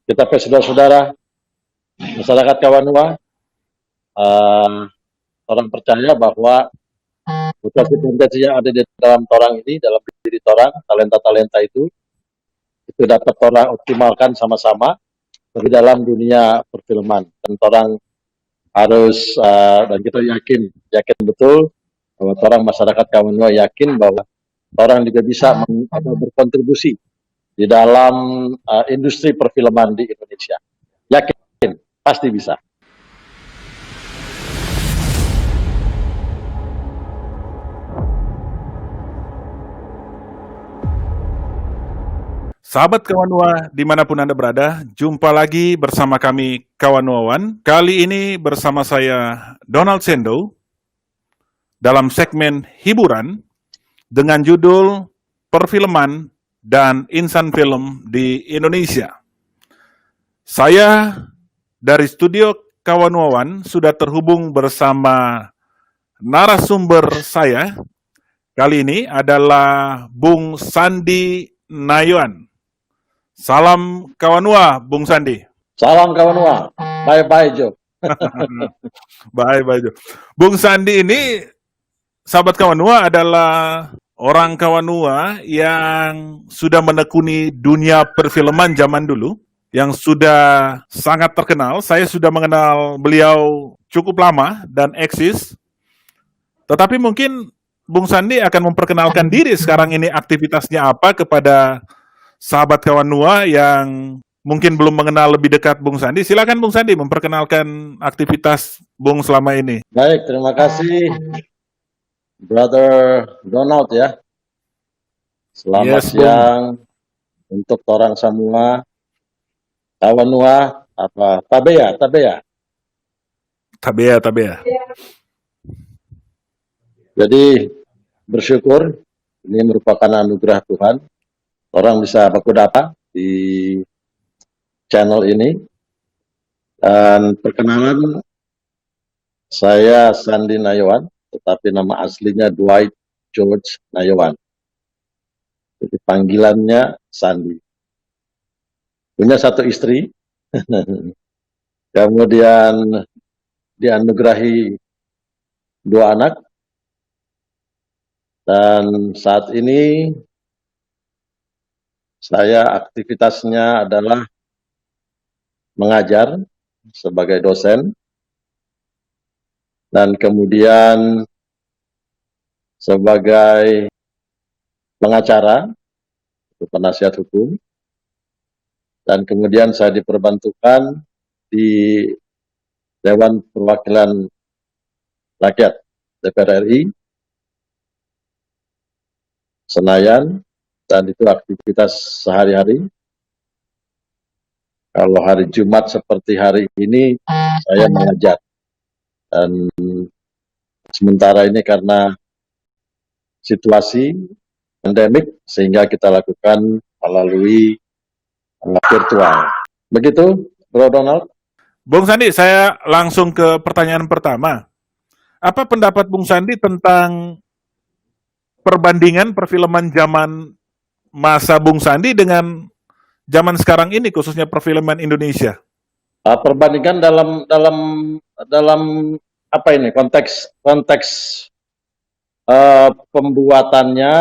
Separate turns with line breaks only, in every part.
Kita saudara-saudara, masyarakat Kawanua, orang percaya bahwa potensi-potensi yang ada di dalam torang ini, dalam diri torang, talenta-talenta itu dapat torang optimalkan sama-sama di dalam dunia perfilman. Dan torang harus, dan kita yakin betul bahwa orang masyarakat Kawanua yakin bahwa orang juga bisa berkontribusi di dalam industri perfilman di Indonesia. Yakin, pasti bisa.
Sahabat Kawanua, dimanapun Anda berada, jumpa lagi bersama kami Kawanuawan. Kali ini bersama saya Donald Sendo dalam segmen hiburan dengan judul Perfilman dan Insan Film di Indonesia. Saya dari studio Kawanuawan sudah terhubung bersama narasumber saya. Kali ini adalah Bung Sandi Nayuan. Salam Kawanua, Bung Sandi.
Salam Kawanua. Bye-bye, Jo.
Bye-bye, Jo. Bung Sandi ini, sahabat Kawanua, adalah orang Kawanua yang sudah menekuni dunia perfilman zaman dulu, yang sudah sangat terkenal. Saya sudah mengenal beliau cukup lama dan eksis. Tetapi mungkin Bung Sandi akan memperkenalkan diri sekarang ini aktivitasnya apa kepada sahabat Kawanua yang mungkin belum mengenal lebih dekat Bung Sandi. Silakan Bung Sandi memperkenalkan aktivitas Bung selama ini.
Baik, terima kasih Brother Donald ya. Selamat siang untuk orang semua. Kawanua apa? Tabea. Jadi bersyukur ini merupakan anugerah Tuhan. Orang bisa baku data di channel ini. Dan perkenalan, saya Sandi Nayuan, tetapi nama aslinya Dwight George Nayuan. Jadi panggilannya Sandi. Punya satu istri, kemudian dianugerahi 2 anak, dan saat ini saya aktivitasnya adalah mengajar sebagai dosen, dan kemudian sebagai pengacara, penasihat hukum, dan kemudian saya diperbantukan di Dewan Perwakilan Rakyat DPR RI Senayan, dan itu aktivitas sehari-hari. Kalau hari Jumat seperti hari ini saya mengajar, dan sementara ini karena situasi pandemik sehingga kita lakukan melalui virtual. Begitu, Bro Donald.
Bung Sandi, saya langsung ke pertanyaan pertama. Apa pendapat Bung Sandi tentang perbandingan perfilman zaman masa Bung Sandi dengan zaman sekarang ini, khususnya perfilman Indonesia?
Perbandingan dalam apa ini, konteks pembuatannya,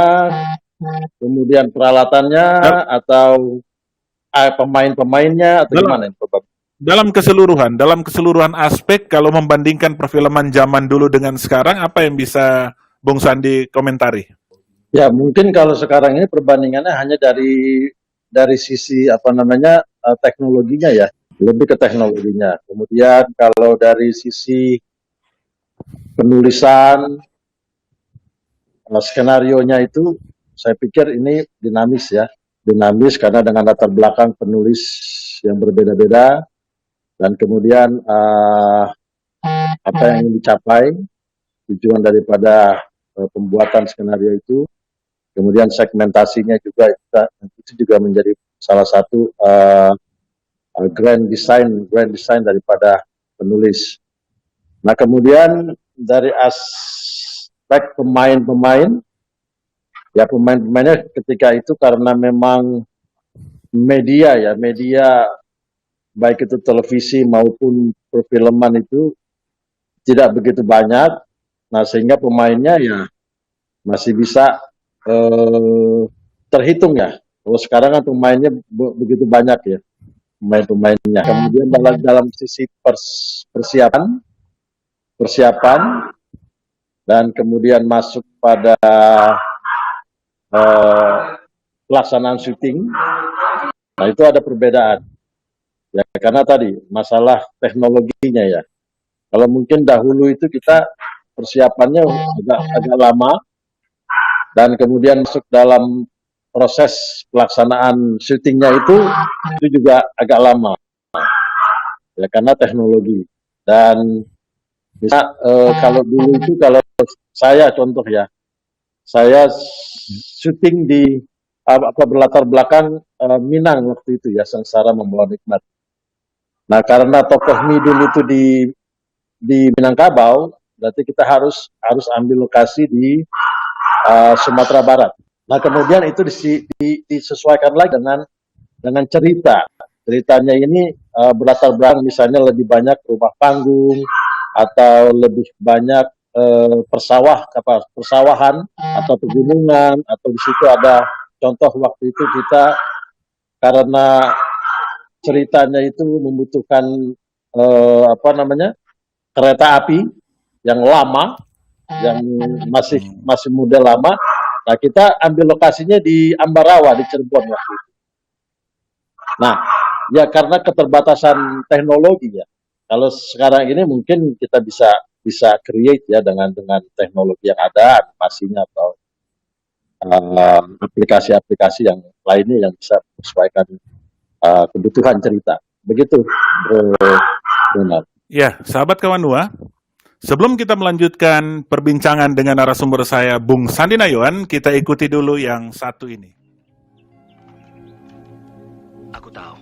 kemudian peralatannya, atau pemain-pemainnya, atau gimana?
Dalam keseluruhan aspek, kalau membandingkan perfilman zaman dulu dengan sekarang, apa yang bisa Bung Sandi komentari?
Ya, mungkin kalau sekarang ini perbandingannya hanya dari sisi teknologinya ya, lebih ke teknologinya. Kemudian kalau dari sisi penulisan, skenarionya itu saya pikir ini dinamis ya, karena dengan latar belakang penulis yang berbeda-beda, dan kemudian apa yang ingin dicapai, tujuan daripada pembuatan skenario itu, kemudian segmentasinya juga itu juga menjadi salah satu grand design daripada penulis. Nah, kemudian dari aspek pemain-pemainnya ketika itu karena memang media baik itu televisi maupun perfilman itu tidak begitu banyak. Nah, sehingga pemainnya ya masih bisa terhitung ya. Kalau sekarang kan pemainnya begitu banyak ya, pemain-pemainnya. Kemudian dalam sisi persiapan, dan kemudian masuk pada eh, pelaksanaan syuting, nah itu ada perbedaan. Ya, karena tadi masalah teknologinya ya. Kalau mungkin dahulu itu kita persiapannya agak lama, dan kemudian masuk dalam proses pelaksanaan syutingnya itu juga agak lama ya, karena teknologi. Dan bisa kalau dulu itu, kalau saya contoh ya, saya syuting di berlatar belakang Minang waktu itu ya, Sengsara Membawa Nikmat. Nah, karena tokoh Midul itu di Minangkabau, berarti kita harus ambil lokasi di Sumatera Barat. Nah, kemudian itu disesuaikan lagi dengan cerita. Ceritanya ini berlatar belakang misalnya lebih banyak rumah panggung atau lebih banyak persawahan atau pegunungan, atau di situ ada contoh waktu itu kita karena ceritanya itu membutuhkan kereta api yang lama, yang masih model lama. Nah, kita ambil lokasinya di Ambarawa di Cirebon waktu itu. Nah, ya karena keterbatasan teknologi ya. Kalau sekarang ini mungkin kita bisa create ya dengan teknologi yang ada, animasinya atau aplikasi-aplikasi yang lainnya yang bisa menyesuaikan kebutuhan cerita. Begitu, Bro Donald.
Ya, sahabat Kawanua, sebelum kita melanjutkan perbincangan dengan narasumber saya, Bung Sandi Nayuan, kita ikuti dulu yang satu ini.
Aku tahu,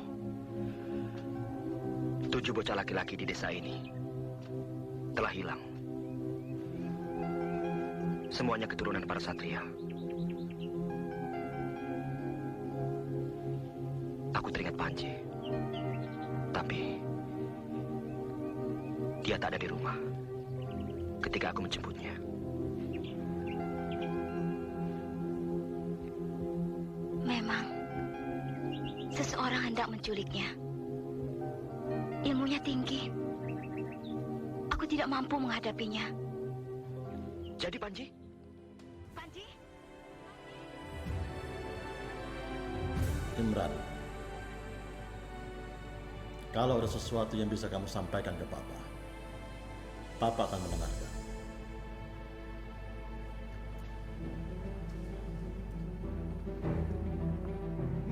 7 bocah laki-laki di desa ini telah hilang. Semuanya keturunan para satria. Aku teringat Panji, tapi dia tak ada di rumah ketika aku menjemputnya.
Memang seseorang hendak menculiknya. Ilmunya tinggi. Aku tidak mampu menghadapinya.
Jadi Panji?
Panji?
Imran, kalau ada sesuatu yang bisa kamu sampaikan ke Papa, Papa akan mendengarkan.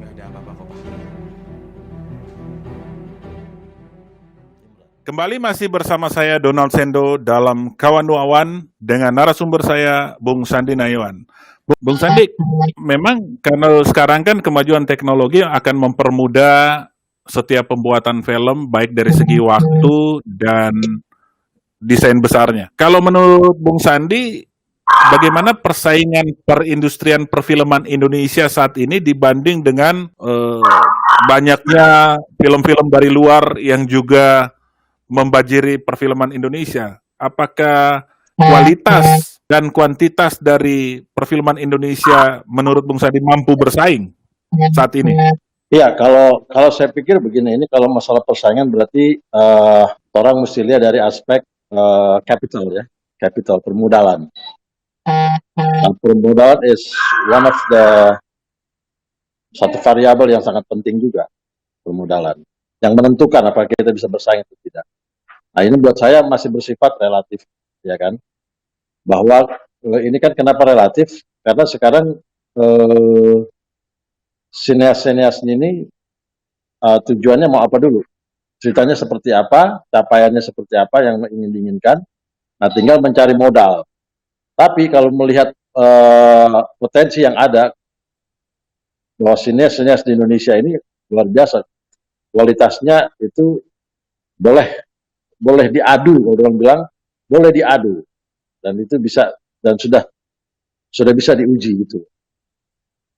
Nggak ada apa-apa kok, Pak.
Kembali masih bersama saya Donald Sendo dalam Kawanuawan dengan narasumber saya Bung Sandi Nayuan. Bung Sandi, memang karena sekarang kan kemajuan teknologi akan mempermudah setiap pembuatan film baik dari segi waktu dan desain besarnya. Kalau menurut Bung Sandi, bagaimana persaingan perindustrian perfilman Indonesia saat ini dibanding dengan banyaknya film-film dari luar yang juga membajiri perfilman Indonesia? Apakah kualitas dan kuantitas dari perfilman Indonesia menurut Bung Sandi mampu bersaing saat ini?
Iya, kalau saya pikir begini, ini kalau masalah persaingan berarti orang mesti lihat dari aspek capital ya, capital, permodalan. Nah, permodalan is one of the satu variabel yang sangat penting juga, permodalan, yang menentukan apakah kita bisa bersaing atau tidak. Nah, ini buat saya masih bersifat relatif, ya kan? Bahwa ini kan kenapa relatif? Karena sekarang sineas-sineas ini tujuannya mau apa dulu? Ceritanya seperti apa? Capaiannya seperti apa yang ingin diinginkan? Nah, tinggal mencari modal. Tapi kalau melihat potensi yang ada, bahwa sineas-sineas di Indonesia ini luar biasa. Kualitasnya itu boleh diadu, kalau orang bilang boleh diadu, dan itu bisa, dan sudah bisa diuji gitu.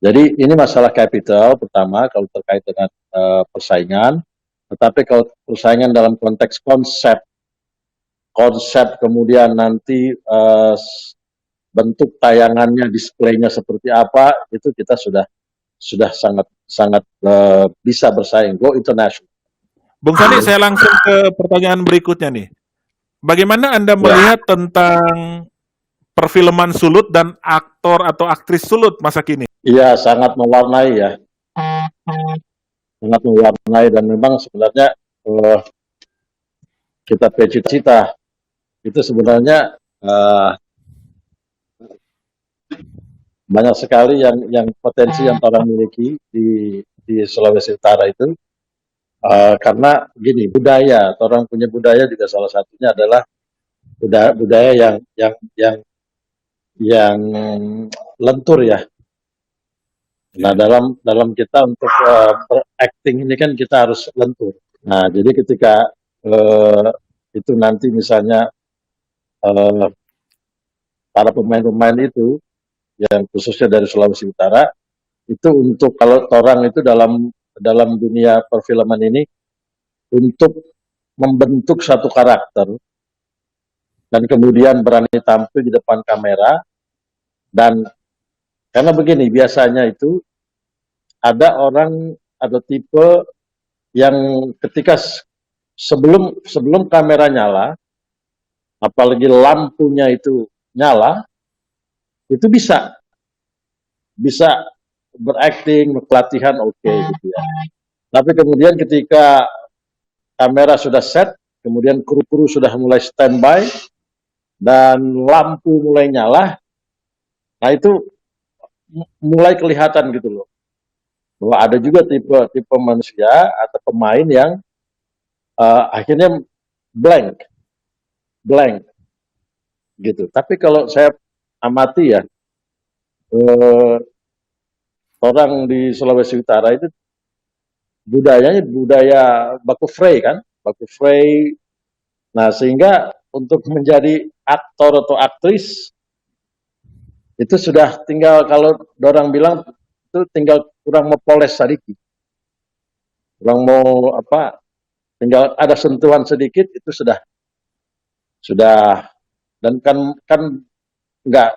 Jadi ini masalah capital pertama kalau terkait dengan persaingan. Tetapi kalau persaingan dalam konteks konsep kemudian nanti bentuk tayangannya, displaynya seperti apa, itu kita sudah sangat bisa bersaing, go international.
Bung Sandi, saya langsung ke pertanyaan berikutnya nih. Bagaimana Anda melihat tentang perfilman Sulut dan aktor atau aktris Sulut masa kini?
Iya, sangat mewarnai ya. Sangat mewarnai, dan memang sebenarnya kita cita-cita itu sebenarnya banyak sekali yang potensi yang orang miliki di Sulawesi Utara itu, karena gini, budaya, orang punya budaya juga salah satunya adalah budaya yang lentur ya. Nah, dalam kita untuk berakting ini kan kita harus lentur. Nah, jadi ketika itu nanti misalnya para pemain-pemain itu yang khususnya dari Sulawesi Utara itu, untuk kalau orang itu dalam dunia perfilman ini, untuk membentuk satu karakter dan kemudian berani tampil di depan kamera. Dan karena begini, biasanya itu ada orang atau tipe yang ketika sebelum kamera nyala, apalagi lampunya itu nyala, itu bisa berakting, pelatihan oke, gitu ya. Tapi kemudian ketika kamera sudah set, kemudian kru-kru sudah mulai standby dan lampu mulai nyala, nah itu mulai kelihatan gitu loh, bahwa ada juga tipe manusia atau pemain yang akhirnya blank gitu. Tapi kalau saya amati ya, orang di Sulawesi Utara itu budayanya budaya baku frey kan, baku frey. Nah, sehingga untuk menjadi aktor atau aktris itu sudah tinggal, kalau orang bilang itu tinggal kurang mepoles sedikit, kurang mau tinggal ada sentuhan sedikit, itu sudah dan kan nggak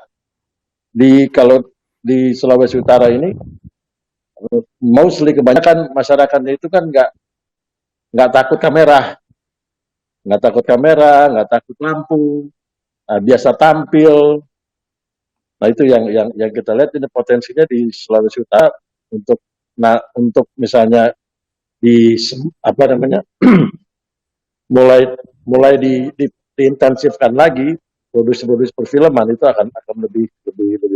kalau di Sulawesi Utara ini mostly kebanyakan masyarakatnya itu kan nggak takut kamera, nggak takut lampu, biasa tampil. Nah, itu yang kita lihat ini potensinya di Sulawesi Utara untuk misalnya mulai diintensifkan lagi produksi perfilman, itu akan lebih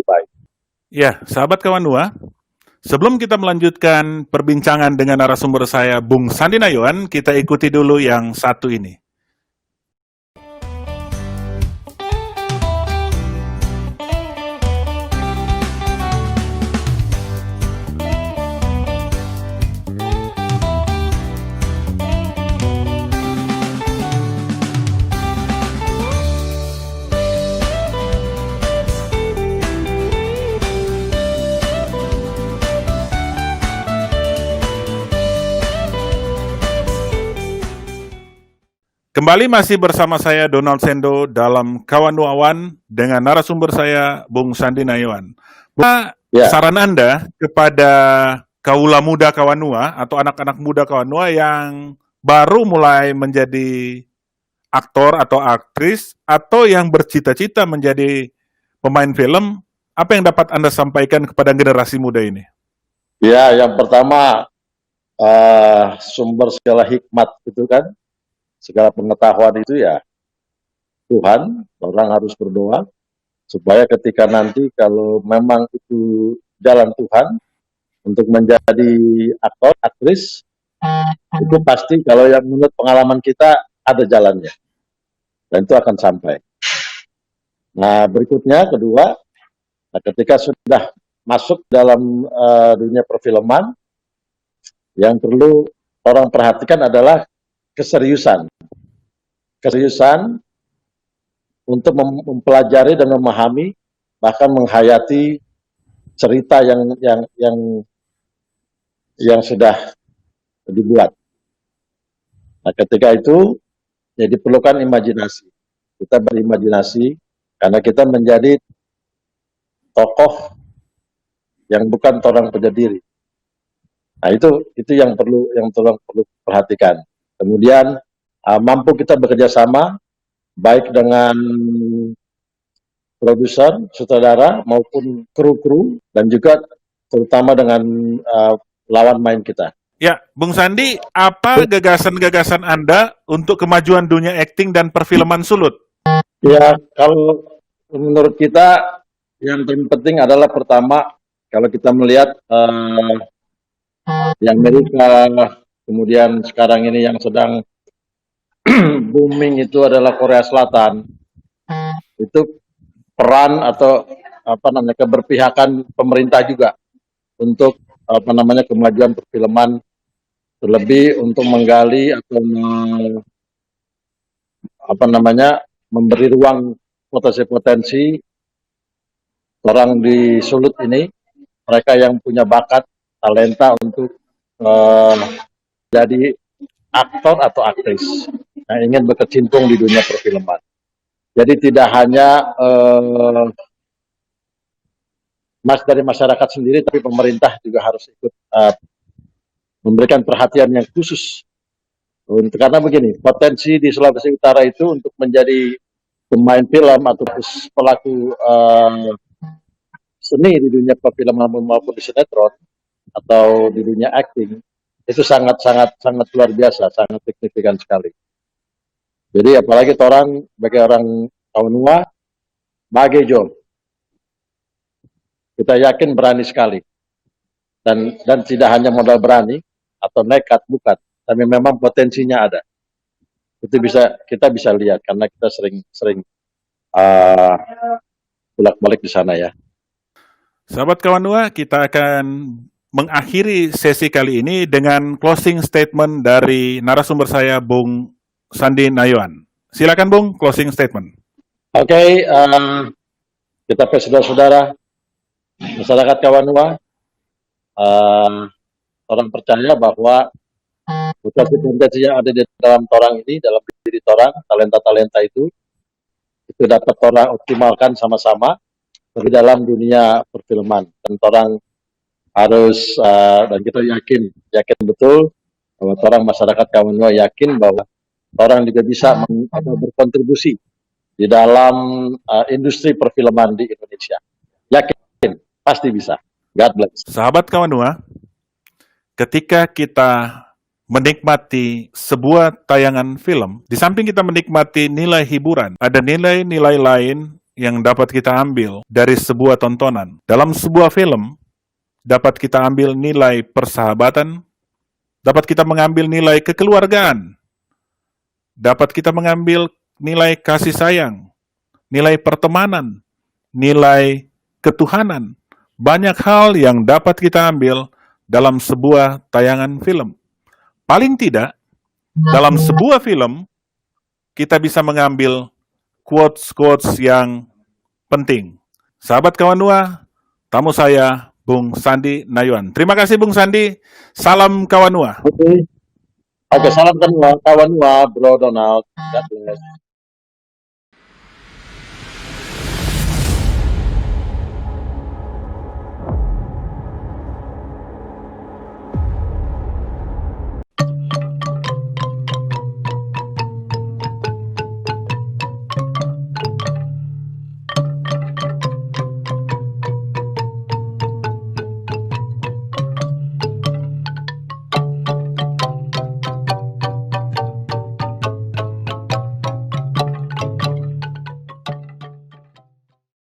baik.
Ya, sahabat Kawanua, sebelum kita melanjutkan perbincangan dengan narasumber saya, Bung Sandi Nayuan, kita ikuti dulu yang satu ini. Kembali masih bersama saya Donald Sendo dalam Kawanuawan dengan narasumber saya Bung Sandi Nayuan. Saran Anda kepada kaula muda Kawanua atau anak-anak muda Kawanua yang baru mulai menjadi aktor atau aktris atau yang bercita-cita menjadi pemain film, apa yang dapat Anda sampaikan kepada generasi muda ini?
Ya, yang pertama, sumber segala hikmat itu kan, segala pengetahuan itu ya Tuhan. Orang harus berdoa supaya ketika nanti kalau memang itu jalan Tuhan untuk menjadi aktor, aktris, itu pasti kalau yang menurut pengalaman kita ada jalannya, dan itu akan sampai. Nah, berikutnya, kedua, ketika sudah masuk dalam dunia perfilman, yang perlu orang perhatikan adalah keseriusan untuk mempelajari dan memahami, bahkan menghayati cerita yang sudah dibuat. Nah, ketika itu ya diperlukan imajinasi. Kita berimajinasi karena kita menjadi tokoh yang bukan orang penyendiri. Nah, itu yang perlu perhatikan. Kemudian mampu kita bekerja sama baik dengan produser, sutradara maupun kru-kru dan juga terutama dengan lawan main kita.
Ya, Bung Sandi, apa gagasan-gagasan Anda untuk kemajuan dunia akting dan perfilman Sulut?
Ya, kalau menurut kita yang terpenting adalah pertama, kalau kita melihat di Amerika, kemudian sekarang ini yang sedang booming itu adalah Korea Selatan. Itu peran atau keberpihakan pemerintah juga untuk kemajuan perfilman, terlebih untuk menggali atau memberi ruang potensi-potensi orang di Sulut ini, mereka yang punya bakat, talenta untuk jadi aktor atau aktris yang ingin berkecimpung di dunia perfilman. Jadi tidak hanya dari masyarakat sendiri, tapi pemerintah juga harus ikut memberikan perhatian yang khusus. Karena begini, potensi di Sulawesi Utara itu untuk menjadi pemain film atau pelaku seni di dunia perfilman maupun di sinetron atau di dunia acting itu sangat luar biasa, sangat signifikan sekali. Jadi apalagi bagi orang Kawanua, Magejo, kita yakin berani sekali dan tidak hanya modal berani atau nekat, bukan, tapi memang potensinya ada. Itu kita bisa lihat karena kita sering bolak-balik di sana ya.
Sahabat Kawanua, kita akan mengakhiri sesi kali ini dengan closing statement dari narasumber saya, Bung Sandi Nayuan. Silakan Bung, closing statement.
Oke, kita saudara-saudara, masyarakat Kawanua, orang percaya bahwa potensi yang ada di dalam torang ini, dalam diri torang, talenta-talenta itu dapat torang optimalkan sama-sama di dalam dunia perfilman. Dan torang harus dan kita yakin betul bahwa orang masyarakat Kawanua yakin bahwa orang juga bisa berkontribusi di dalam industri perfilman di Indonesia. Yakin, pasti bisa. God bless.
Sahabat Kawanua, ketika kita menikmati sebuah tayangan film, di samping kita menikmati nilai hiburan, ada nilai-nilai lain yang dapat kita ambil dari sebuah tontonan. Dalam sebuah film, dapat kita ambil nilai persahabatan, dapat kita mengambil nilai kekeluargaan, dapat kita mengambil nilai kasih sayang, nilai pertemanan, nilai ketuhanan. Banyak hal yang dapat kita ambil dalam sebuah tayangan film. Paling tidak, dalam sebuah film, kita bisa mengambil quotes-quotes yang penting. Sahabat Kawanua, tamu saya, Bung Sandi Nayuan. Terima kasih Bung Sandi. Salam Kawanua.
Oke, salam Kawanua, Bro Donald. God bless.